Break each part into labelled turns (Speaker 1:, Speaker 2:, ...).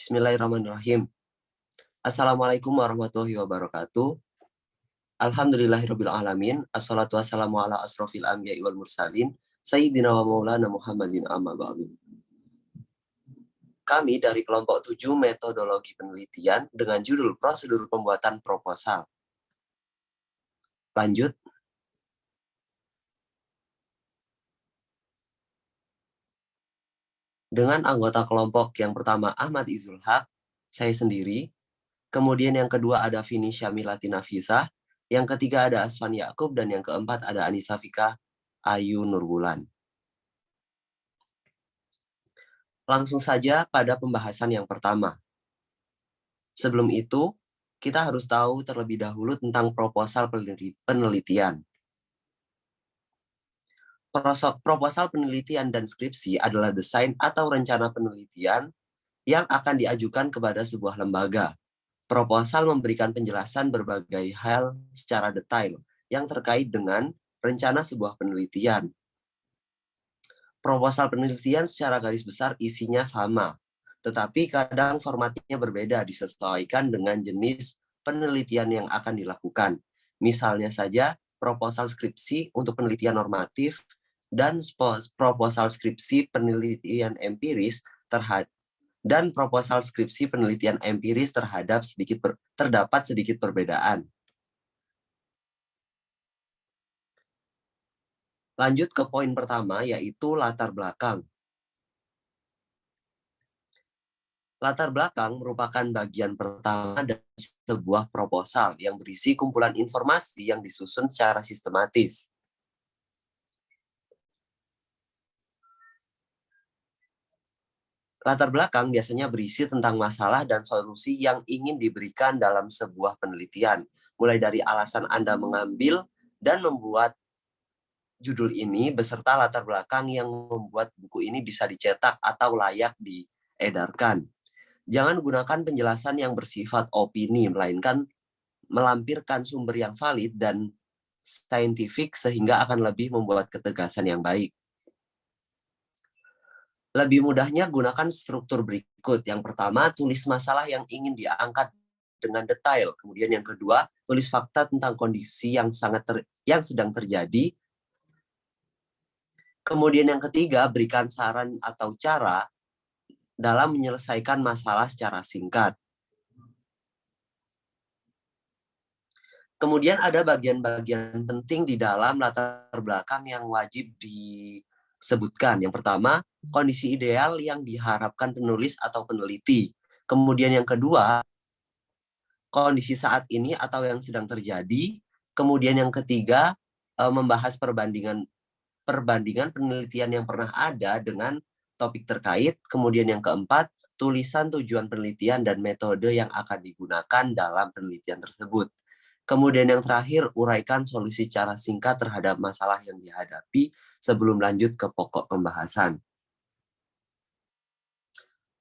Speaker 1: Bismillahirrahmanirrahim. Assalamualaikum warahmatullahi wabarakatuh. Alhamdulillahirabbil alamin. Assalatu wassalamu ala asrofil anbiya'i wal mursalin. Sayyidina wa maulana Muhammadin amma ba'du. Kami dari kelompok 7 metodologi penelitian dengan judul prosedur pembuatan proposal. Lanjut. Dengan anggota kelompok yang pertama Ahmad Izul Haq, saya sendiri. Kemudian yang kedua ada Vini Syamilati Nafisah. Yang ketiga ada Aswan Yakub. Dan yang keempat ada Anissa Fikah Ayu Nurbulan. Langsung saja pada pembahasan yang pertama. Sebelum itu, kita harus tahu terlebih dahulu tentang proposal penelitian. Proposal penelitian dan skripsi adalah desain atau rencana penelitian yang akan diajukan kepada sebuah lembaga. Proposal memberikan penjelasan berbagai hal secara detail yang terkait dengan rencana sebuah penelitian. Proposal penelitian secara garis besar isinya sama, tetapi kadang formatnya berbeda disesuaikan dengan jenis penelitian yang akan dilakukan. Misalnya saja, proposal skripsi untuk penelitian normatif dan proposal skripsi penelitian empiris terdapat sedikit perbedaan. Lanjut ke poin pertama, yaitu latar belakang. Latar belakang merupakan bagian pertama dari sebuah proposal yang berisi kumpulan informasi yang disusun secara sistematis. Latar belakang biasanya berisi tentang masalah dan solusi yang ingin diberikan dalam sebuah penelitian, mulai dari alasan Anda mengambil dan membuat judul ini beserta latar belakang yang membuat buku ini bisa dicetak atau layak diedarkan. Jangan gunakan penjelasan yang bersifat opini, melainkan melampirkan sumber yang valid dan saintifik sehingga akan lebih membuat ketegasan yang baik. Lebih mudahnya gunakan struktur berikut. Yang pertama, tulis masalah yang ingin diangkat dengan detail. Kemudian yang kedua, tulis fakta tentang kondisi yang sedang terjadi. Kemudian yang ketiga, berikan saran atau cara dalam menyelesaikan masalah secara singkat. Kemudian ada bagian-bagian penting di dalam latar belakang yang wajib disebutkan. Yang pertama, kondisi ideal yang diharapkan penulis atau peneliti. Kemudian yang kedua, kondisi saat ini atau yang sedang terjadi. Kemudian yang ketiga, membahas perbandingan penelitian yang pernah ada dengan topik terkait. Kemudian yang keempat, tulisan tujuan penelitian dan metode yang akan digunakan dalam penelitian tersebut. Kemudian yang terakhir, uraikan solusi secara singkat terhadap masalah yang dihadapi sebelum lanjut ke pokok pembahasan.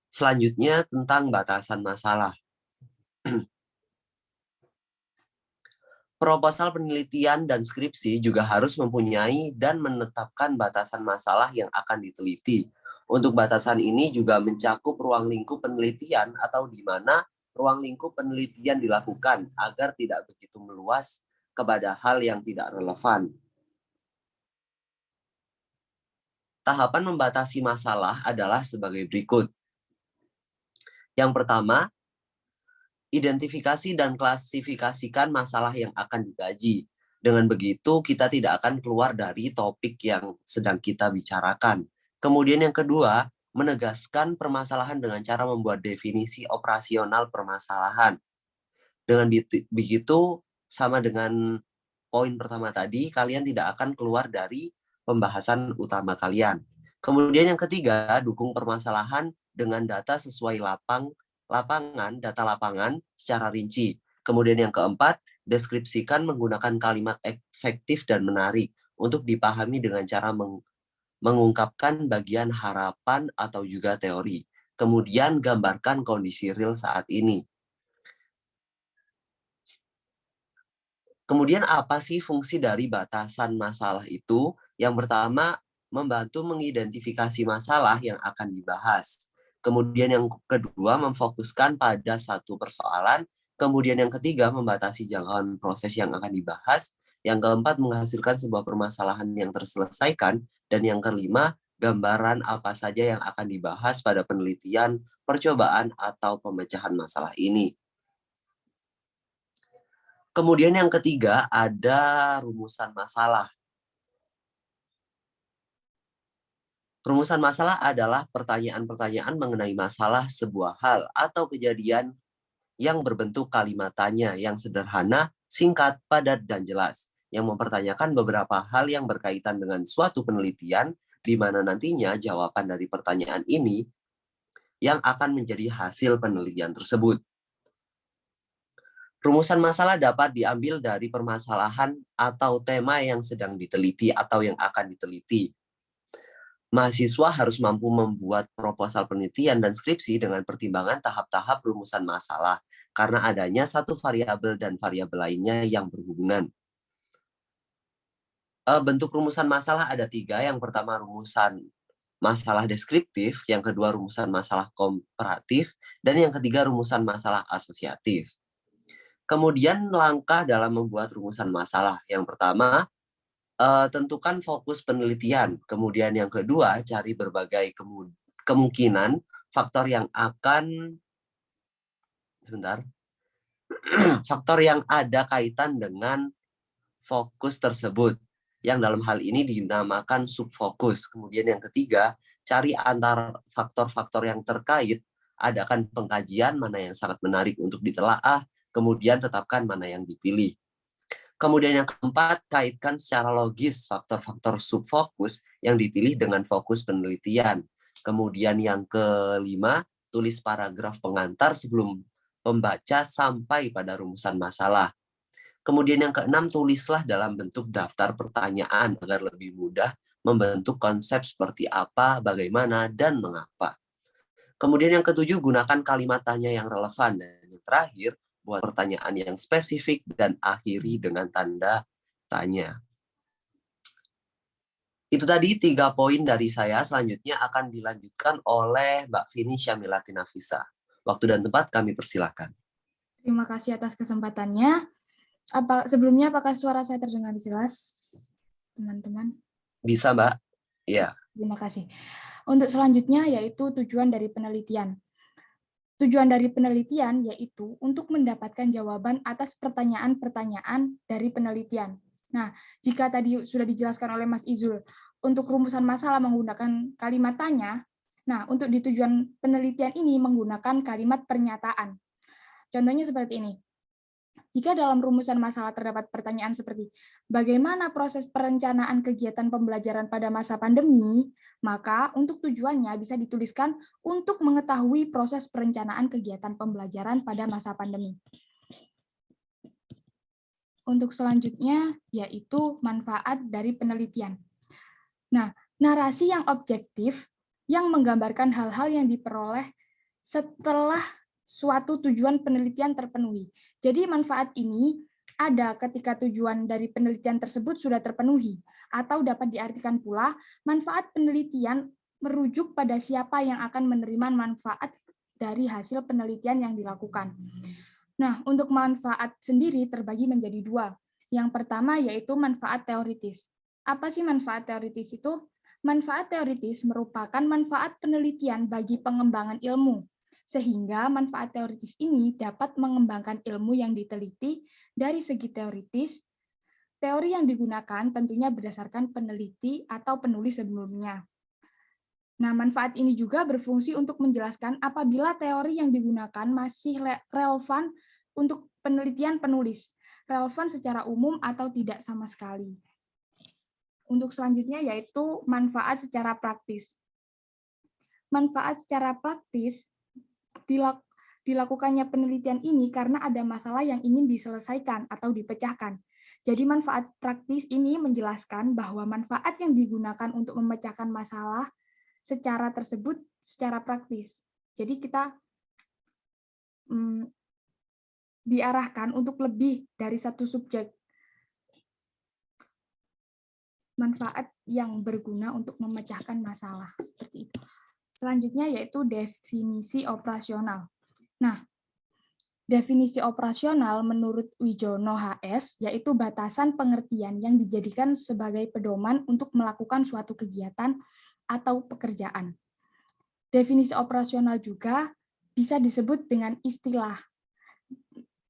Speaker 1: Selanjutnya tentang batasan masalah. Proposal penelitian dan skripsi juga harus mempunyai dan menetapkan batasan masalah yang akan diteliti. Untuk batasan ini juga mencakup ruang lingkup penelitian atau di mana ruang lingkup penelitian dilakukan agar tidak begitu meluas kepada hal yang tidak relevan. Tahapan membatasi masalah adalah sebagai berikut. Yang pertama, identifikasi dan klasifikasikan masalah yang akan dikaji. Dengan begitu, kita tidak akan keluar dari topik yang sedang kita bicarakan. Kemudian yang kedua, menegaskan permasalahan dengan cara membuat definisi operasional permasalahan. Dengan begitu, sama dengan poin pertama tadi, kalian tidak akan keluar dari pembahasan utama kalian. Kemudian yang ketiga, dukung permasalahan dengan data sesuai data lapangan secara rinci. Kemudian yang keempat, deskripsikan menggunakan kalimat efektif dan menarik untuk dipahami dengan cara mengungkapkan bagian harapan atau juga teori. Kemudian gambarkan kondisi real saat ini. Kemudian apa sih fungsi dari batasan masalah itu? Yang pertama, membantu mengidentifikasi masalah yang akan dibahas. Kemudian yang kedua, memfokuskan pada satu persoalan. Kemudian yang ketiga, membatasi jangkauan proses yang akan dibahas. Yang keempat, menghasilkan sebuah permasalahan yang terselesaikan. Dan yang kelima, gambaran apa saja yang akan dibahas pada penelitian, percobaan, atau pemecahan masalah ini. Kemudian yang ketiga, ada rumusan masalah. Rumusan masalah adalah pertanyaan-pertanyaan mengenai masalah sebuah hal atau kejadian yang berbentuk kalimat tanya yang sederhana, singkat, padat, dan jelas, yang mempertanyakan beberapa hal yang berkaitan dengan suatu penelitian, di mana nantinya jawaban dari pertanyaan ini yang akan menjadi hasil penelitian tersebut. Rumusan masalah dapat diambil dari permasalahan atau tema yang sedang diteliti atau yang akan diteliti. Mahasiswa harus mampu membuat proposal penelitian dan skripsi dengan pertimbangan tahap-tahap rumusan masalah, karena adanya satu variabel dan variabel lainnya yang berhubungan. Bentuk rumusan masalah ada 3. Yang pertama, rumusan masalah deskriptif, yang kedua, rumusan masalah komparatif, dan yang ketiga, rumusan masalah asosiatif. Kemudian langkah dalam membuat rumusan masalah. Yang pertama, tentukan fokus penelitian. Kemudian yang kedua, cari berbagai kemungkinan faktor yang akan faktor yang ada kaitan dengan fokus tersebut, yang dalam hal ini dinamakan subfokus. Kemudian yang ketiga, cari antar faktor-faktor yang terkait, adakan pengkajian mana yang sangat menarik untuk ditelaah, kemudian tetapkan mana yang dipilih. Kemudian yang keempat, kaitkan secara logis faktor-faktor subfokus yang dipilih dengan fokus penelitian. Kemudian yang kelima, tulis paragraf pengantar sebelum pembaca sampai pada rumusan masalah. Kemudian yang keenam, tulislah dalam bentuk daftar pertanyaan agar lebih mudah membentuk konsep seperti apa, bagaimana, dan mengapa. Kemudian yang ketujuh, gunakan kalimat tanya yang relevan. Dan yang terakhir, buat pertanyaan yang spesifik dan akhiri dengan tanda tanya. Itu tadi 3 poin dari saya. Selanjutnya akan dilanjutkan oleh Mbak Vini Syamilati Nafisa. Waktu dan tempat kami persilakan.
Speaker 2: Terima kasih atas kesempatannya. Sebelumnya, apakah suara saya terdengar jelas, teman-teman?
Speaker 1: Bisa, Mbak? Iya.
Speaker 2: Terima kasih. Untuk selanjutnya yaitu tujuan dari penelitian. Tujuan dari penelitian yaitu untuk mendapatkan jawaban atas pertanyaan-pertanyaan dari penelitian. Nah, jika tadi sudah dijelaskan oleh Mas Izul, untuk rumusan masalah menggunakan kalimat tanya, nah untuk di tujuan penelitian ini menggunakan kalimat pernyataan. Contohnya seperti ini. Jika dalam rumusan masalah terdapat pertanyaan seperti bagaimana proses perencanaan kegiatan pembelajaran pada masa pandemi, maka untuk tujuannya bisa dituliskan untuk mengetahui proses perencanaan kegiatan pembelajaran pada masa pandemi. Untuk selanjutnya yaitu manfaat dari penelitian. Nah, narasi yang objektif yang menggambarkan hal-hal yang diperoleh setelah suatu tujuan penelitian terpenuhi. Jadi manfaat ini ada ketika tujuan dari penelitian tersebut sudah terpenuhi, atau dapat diartikan pula manfaat penelitian merujuk pada siapa yang akan menerima manfaat dari hasil penelitian yang dilakukan. Nah, untuk manfaat sendiri terbagi menjadi 2. Yang pertama yaitu manfaat teoritis. Apa sih manfaat teoritis itu? Manfaat teoritis merupakan manfaat penelitian bagi pengembangan ilmu, sehingga manfaat teoritis ini dapat mengembangkan ilmu yang diteliti dari segi teoritis. Teori yang digunakan tentunya berdasarkan peneliti atau penulis sebelumnya. Nah, manfaat ini juga berfungsi untuk menjelaskan apabila teori yang digunakan masih relevan untuk penelitian penulis, relevan secara umum atau tidak sama sekali. Untuk selanjutnya yaitu manfaat secara praktis. Manfaat secara praktis dilakukannya penelitian ini karena ada masalah yang ingin diselesaikan atau dipecahkan. Jadi manfaat praktis ini menjelaskan bahwa manfaat yang digunakan untuk memecahkan masalah secara tersebut secara praktis. Jadi kita diarahkan untuk lebih dari satu subjek. Manfaat yang berguna untuk memecahkan masalah seperti itu. Selanjutnya yaitu definisi operasional. Nah, definisi operasional menurut Wijono HS yaitu batasan pengertian yang dijadikan sebagai pedoman untuk melakukan suatu kegiatan atau pekerjaan. Definisi operasional juga bisa disebut dengan istilah.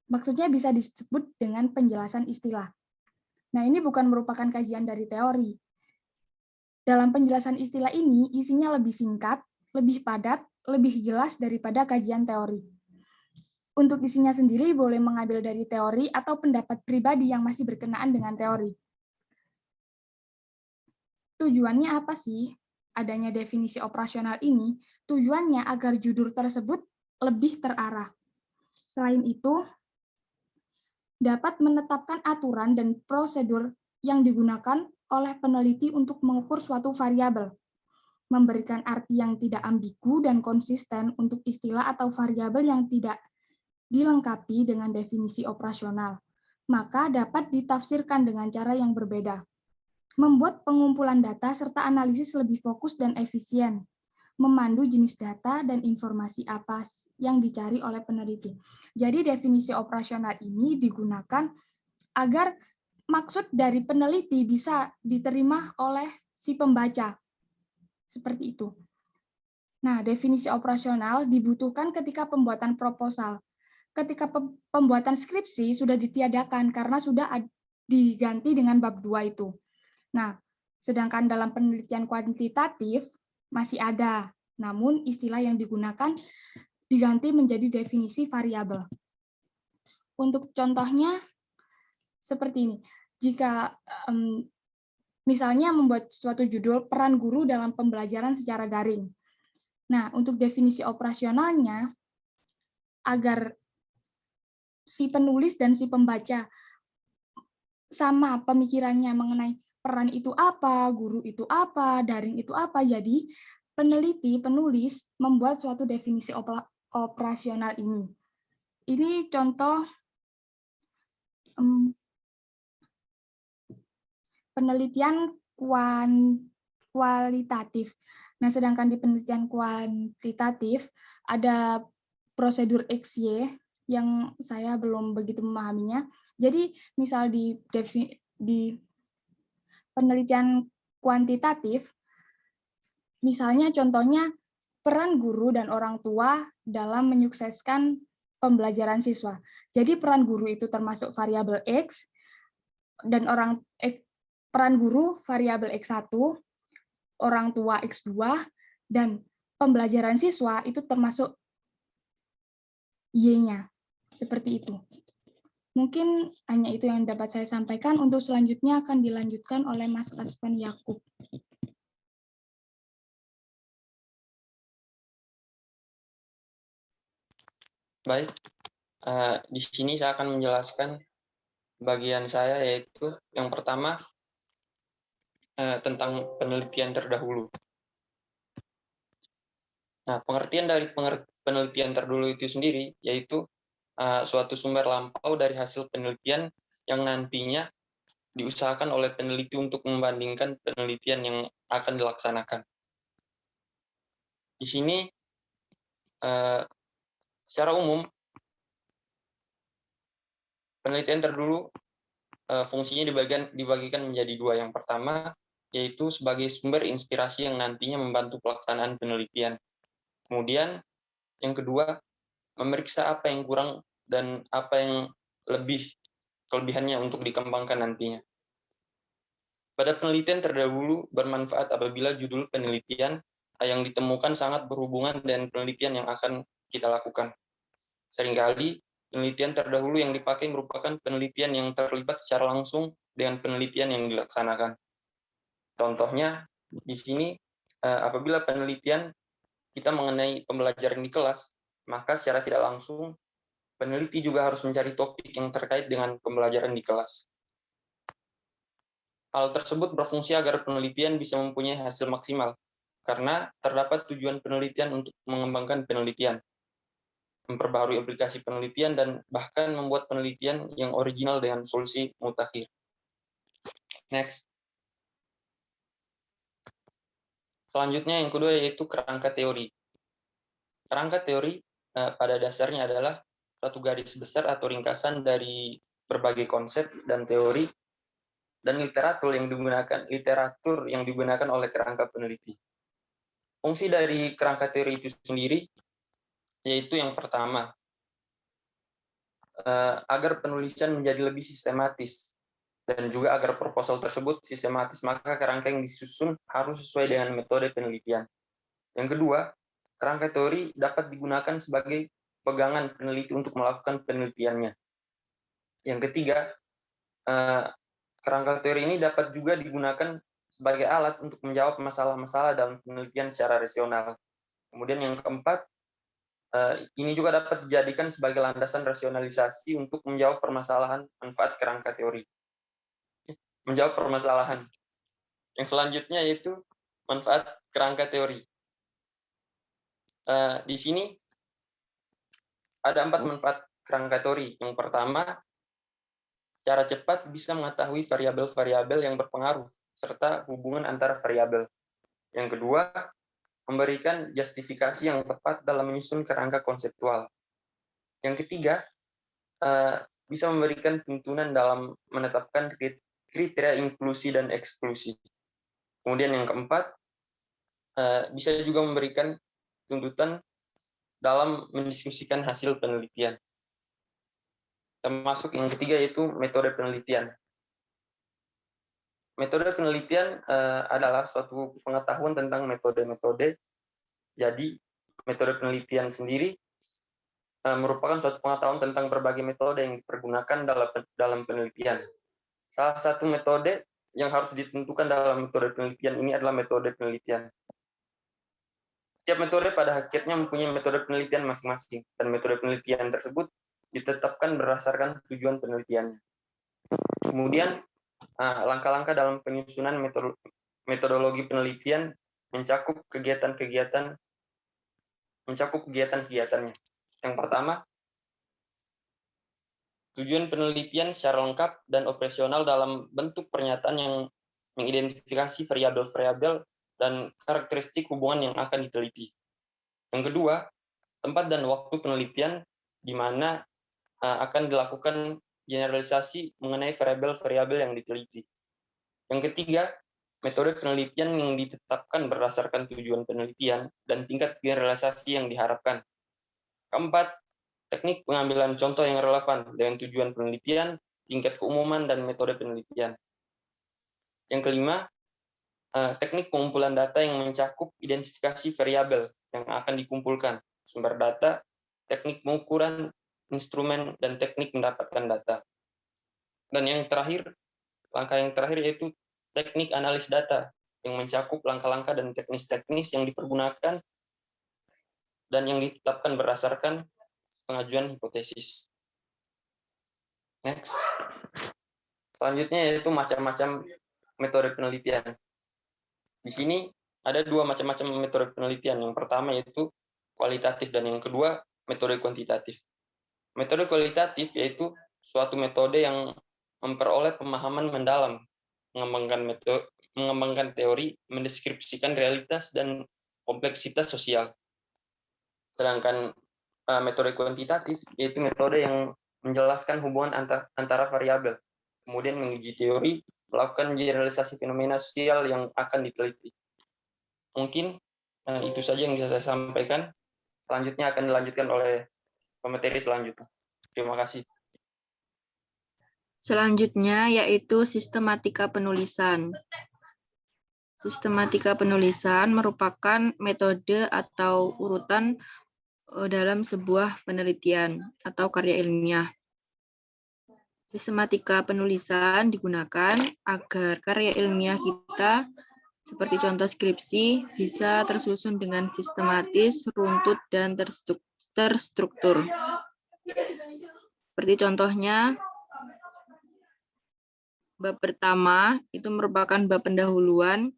Speaker 2: Maksudnya bisa disebut dengan penjelasan istilah. Nah, ini bukan merupakan kajian dari teori. Dalam penjelasan istilah ini, isinya lebih singkat, lebih padat, lebih jelas daripada kajian teori. Untuk isinya sendiri boleh mengambil dari teori atau pendapat pribadi yang masih berkenaan dengan teori. Tujuannya apa sih adanya definisi operasional ini? Tujuannya agar judul tersebut lebih terarah. Selain itu, dapat menetapkan aturan dan prosedur yang digunakan oleh peneliti untuk mengukur suatu variabel, memberikan arti yang tidak ambigu dan konsisten untuk istilah atau variabel yang tidak dilengkapi dengan definisi operasional, maka dapat ditafsirkan dengan cara yang berbeda. Membuat pengumpulan data serta analisis lebih fokus dan efisien, memandu jenis data dan informasi apa yang dicari oleh peneliti. Jadi definisi operasional ini digunakan agar maksud dari peneliti bisa diterima oleh si pembaca. Seperti itu. Nah, definisi operasional dibutuhkan ketika pembuatan proposal. Ketika pembuatan skripsi sudah ditiadakan karena sudah diganti dengan bab 2 itu. Nah, sedangkan dalam penelitian kuantitatif masih ada, namun istilah yang digunakan diganti menjadi definisi variabel. Untuk contohnya seperti ini. Jika misalnya membuat suatu judul peran guru dalam pembelajaran secara daring. Nah, untuk definisi operasionalnya agar si penulis dan si pembaca sama pemikirannya mengenai peran itu apa, guru itu apa, daring itu apa. Jadi peneliti, penulis membuat suatu definisi operasional ini. Ini contoh penelitian kualitatif. Nah, sedangkan di penelitian kuantitatif ada prosedur XY yang saya belum begitu memahaminya. Jadi, misal di penelitian kuantitatif, misalnya contohnya peran guru dan orang tua dalam menyukseskan pembelajaran siswa. Jadi peran guru itu termasuk variabel X, dan peran guru variabel X1, orang tua X2, dan pembelajaran siswa itu termasuk Y-nya. Seperti itu. Mungkin hanya itu yang dapat saya sampaikan. Untuk selanjutnya akan dilanjutkan oleh Mas Asvan Yakub.
Speaker 3: Baik, di sini saya akan menjelaskan bagian saya, yaitu yang pertama tentang penelitian terdahulu. Nah, pengertian dari penelitian terdahulu itu sendiri yaitu suatu sumber lampau dari hasil penelitian yang nantinya diusahakan oleh peneliti untuk membandingkan penelitian yang akan dilaksanakan. Di sini secara umum penelitian terdahulu fungsinya dibagikan menjadi dua. Yang pertama yaitu sebagai sumber inspirasi yang nantinya membantu pelaksanaan penelitian. Kemudian yang kedua, memeriksa apa yang kurang dan apa yang kelebihannya untuk dikembangkan nantinya. Pada penelitian terdahulu bermanfaat apabila judul penelitian yang ditemukan sangat berhubungan dengan penelitian yang akan kita lakukan. Seringkali penelitian terdahulu yang dipakai merupakan penelitian yang terlibat secara langsung dengan penelitian yang dilaksanakan. Contohnya di sini apabila penelitian kita mengenai pembelajaran di kelas, maka secara tidak langsung peneliti juga harus mencari topik yang terkait dengan pembelajaran di kelas. Hal tersebut berfungsi agar penelitian bisa mempunyai hasil maksimal, karena terdapat tujuan penelitian untuk mengembangkan penelitian, memperbaharui aplikasi penelitian, dan bahkan membuat penelitian yang original dengan solusi mutakhir. Next. Selanjutnya yang kedua yaitu kerangka teori. Kerangka teori pada dasarnya adalah suatu garis besar atau ringkasan dari berbagai konsep dan teori dan literatur yang digunakan oleh kerangka peneliti. Fungsi dari kerangka teori itu sendiri yaitu yang pertama, agar penulisan menjadi lebih sistematis dan juga agar proposal tersebut sistematis, maka kerangka yang disusun harus sesuai dengan metode penelitian. Yang kedua, kerangka teori dapat digunakan sebagai pegangan peneliti untuk melakukan penelitiannya. Yang ketiga, kerangka teori ini dapat juga digunakan sebagai alat untuk menjawab masalah-masalah dalam penelitian secara rasional. Kemudian yang keempat, ini juga dapat dijadikan sebagai landasan rasionalisasi untuk menjawab permasalahan manfaat kerangka teori. Menjawab permasalahan. Yang selanjutnya yaitu manfaat kerangka teori. Di sini ada 4 manfaat kerangka teori. Yang pertama, secara cepat bisa mengetahui variabel-variabel yang berpengaruh serta hubungan antara variabel. Yang kedua, memberikan justifikasi yang tepat dalam menyusun kerangka konseptual. Yang ketiga, bisa memberikan tuntunan dalam menetapkan kriteria inklusi dan eksklusi. Kemudian yang keempat, bisa juga memberikan tuntutan dalam mendiskusikan hasil penelitian. Termasuk yang ketiga yaitu metode penelitian. Metode penelitian adalah suatu pengetahuan tentang metode-metode. Jadi, metode penelitian sendiri merupakan suatu pengetahuan tentang berbagai metode yang dipergunakan dalam penelitian. Salah satu metode yang harus ditentukan dalam metode penelitian ini adalah metode penelitian. Setiap metode pada hakikatnya mempunyai metode penelitian masing-masing, dan metode penelitian tersebut ditetapkan berdasarkan tujuan penelitiannya. Kemudian, langkah-langkah dalam penyusunan metodologi penelitian mencakup kegiatan-kegiatannya. Yang pertama, tujuan penelitian secara lengkap dan operasional dalam bentuk pernyataan yang mengidentifikasi variabel-variabel dan karakteristik hubungan yang akan diteliti. Yang kedua, tempat dan waktu penelitian di mana akan dilakukan generalisasi mengenai variabel-variabel yang diteliti. Yang ketiga, metode penelitian yang ditetapkan berdasarkan tujuan penelitian dan tingkat generalisasi yang diharapkan. Keempat, teknik pengambilan contoh yang relevan dengan tujuan penelitian, tingkat keumuman, dan metode penelitian. Yang kelima, teknik pengumpulan data yang mencakup identifikasi variabel yang akan dikumpulkan, sumber data, teknik pengukuran, instrumen, dan teknik mendapatkan data. Dan yang terakhir, langkah yang terakhir yaitu teknik analis data yang mencakup langkah-langkah dan teknis-teknis yang dipergunakan dan yang ditetapkan berdasarkan pengajuan hipotesis. Next. Selanjutnya yaitu macam-macam metode penelitian. Di sini ada 2 macam-macam metode penelitian. Yang pertama yaitu kualitatif dan yang kedua metode kuantitatif. Metode kualitatif yaitu suatu metode yang memperoleh pemahaman mendalam, mengembangkan teori, mendeskripsikan realitas dan kompleksitas sosial. Sedangkan metode kuantitatif yaitu metode yang menjelaskan hubungan antara variabel, kemudian menguji teori, melakukan generalisasi fenomena sosial yang akan diteliti. Mungkin itu saja yang bisa saya sampaikan. Selanjutnya akan dilanjutkan oleh pemateri selanjutnya. Terima kasih.
Speaker 4: Selanjutnya yaitu sistematika penulisan. Sistematika penulisan merupakan metode atau urutan dalam sebuah penelitian atau karya ilmiah. Sistematika penulisan digunakan agar karya ilmiah kita, seperti contoh skripsi, bisa tersusun dengan sistematis, runtut, dan terstruktur. Seperti contohnya, bab pertama itu merupakan bab pendahuluan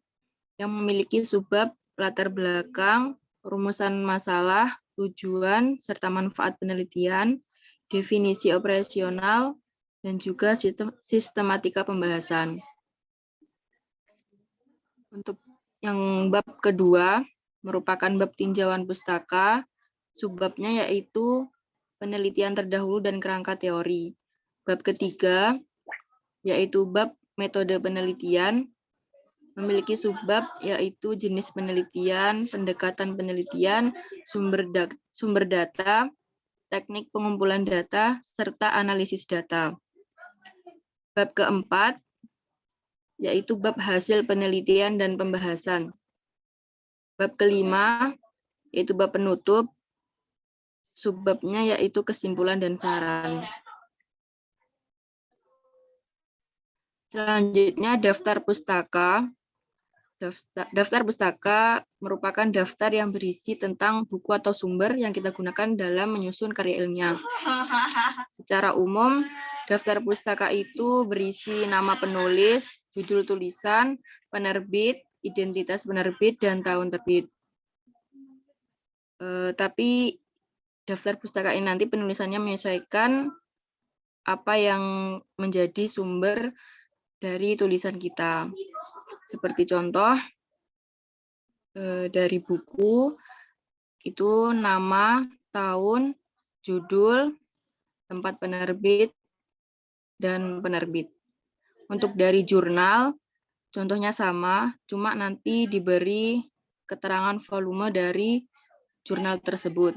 Speaker 4: yang memiliki subbab latar belakang, rumusan masalah, tujuan, serta manfaat penelitian, definisi operasional, dan juga sistematika pembahasan. Untuk Yang bab kedua merupakan bab tinjauan pustaka. Subbabnya yaitu penelitian terdahulu dan kerangka teori. Bab ketiga yaitu bab metode penelitian, memiliki subbab yaitu jenis penelitian, pendekatan penelitian, sumber data, teknik pengumpulan data, serta analisis data. Bab keempat yaitu bab hasil penelitian dan pembahasan. Bab kelima yaitu bab penutup, subbabnya yaitu kesimpulan dan saran. Selanjutnya daftar pustaka. Daftar pustaka merupakan daftar yang berisi tentang buku atau sumber yang kita gunakan dalam menyusun karya ilmiah. Secara umum, daftar pustaka itu berisi nama penulis, judul tulisan, penerbit, identitas penerbit, dan tahun terbit. Tapi daftar pustaka ini nanti penulisannya menyesuaikan apa yang menjadi sumber dari tulisan kita. Seperti contoh, dari buku, itu nama, tahun, judul, tempat penerbit, dan penerbit. Untuk dari jurnal, contohnya sama, cuma nanti diberi keterangan volume dari jurnal tersebut.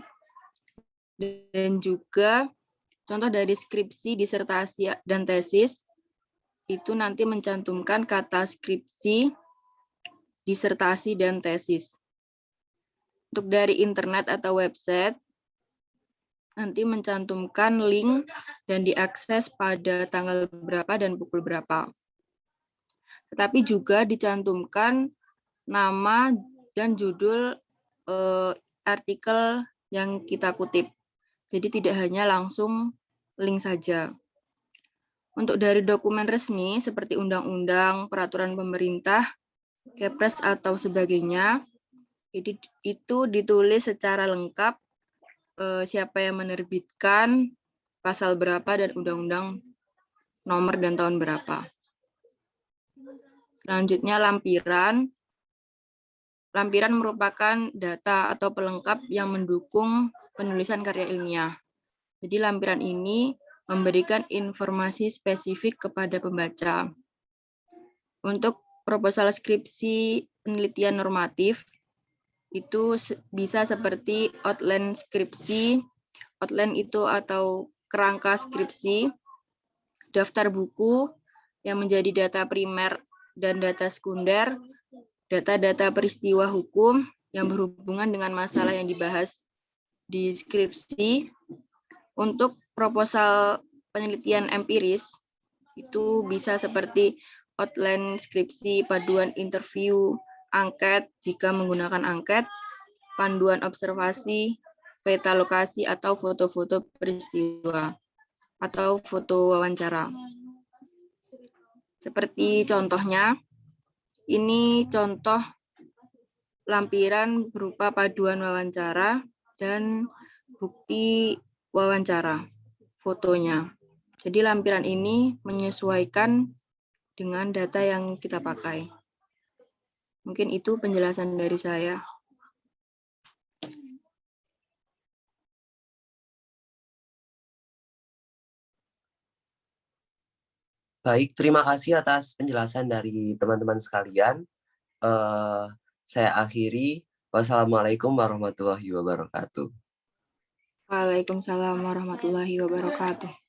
Speaker 4: Dan juga contoh dari skripsi, disertasi, dan tesis, itu nanti mencantumkan kata skripsi, disertasi, dan tesis. Untuk dari internet atau website, nanti mencantumkan link dan diakses pada tanggal berapa dan pukul berapa. Tetapi juga dicantumkan nama dan judul artikel yang kita kutip. Jadi tidak hanya langsung link saja. Untuk dari dokumen resmi seperti undang-undang, peraturan pemerintah, Kepres atau sebagainya, itu ditulis secara lengkap siapa yang menerbitkan, pasal berapa, dan undang-undang nomor dan tahun berapa. Selanjutnya lampiran. Lampiran merupakan data atau pelengkap yang mendukung penulisan karya ilmiah. Jadi lampiran ini memberikan informasi spesifik kepada pembaca. Untuk proposal skripsi penelitian normatif, itu bisa seperti outline skripsi, outline itu atau kerangka skripsi, daftar buku yang menjadi data primer dan data sekunder, data-data peristiwa hukum yang berhubungan dengan masalah yang dibahas di skripsi. Untuk proposal penelitian empiris, itu bisa seperti outline skripsi, paduan interview, angket jika menggunakan angket, panduan observasi, peta lokasi, atau foto-foto peristiwa, atau foto wawancara. Seperti contohnya, ini contoh lampiran berupa paduan wawancara dan bukti wawancara, fotonya. Jadi lampiran ini menyesuaikan dengan data yang kita pakai. Mungkin itu penjelasan dari saya.
Speaker 1: Baik, terima kasih atas penjelasan dari teman-teman sekalian. Saya akhiri. Wassalamualaikum warahmatullahi wabarakatuh.
Speaker 4: Waalaikumsalam warahmatullahi wabarakatuh.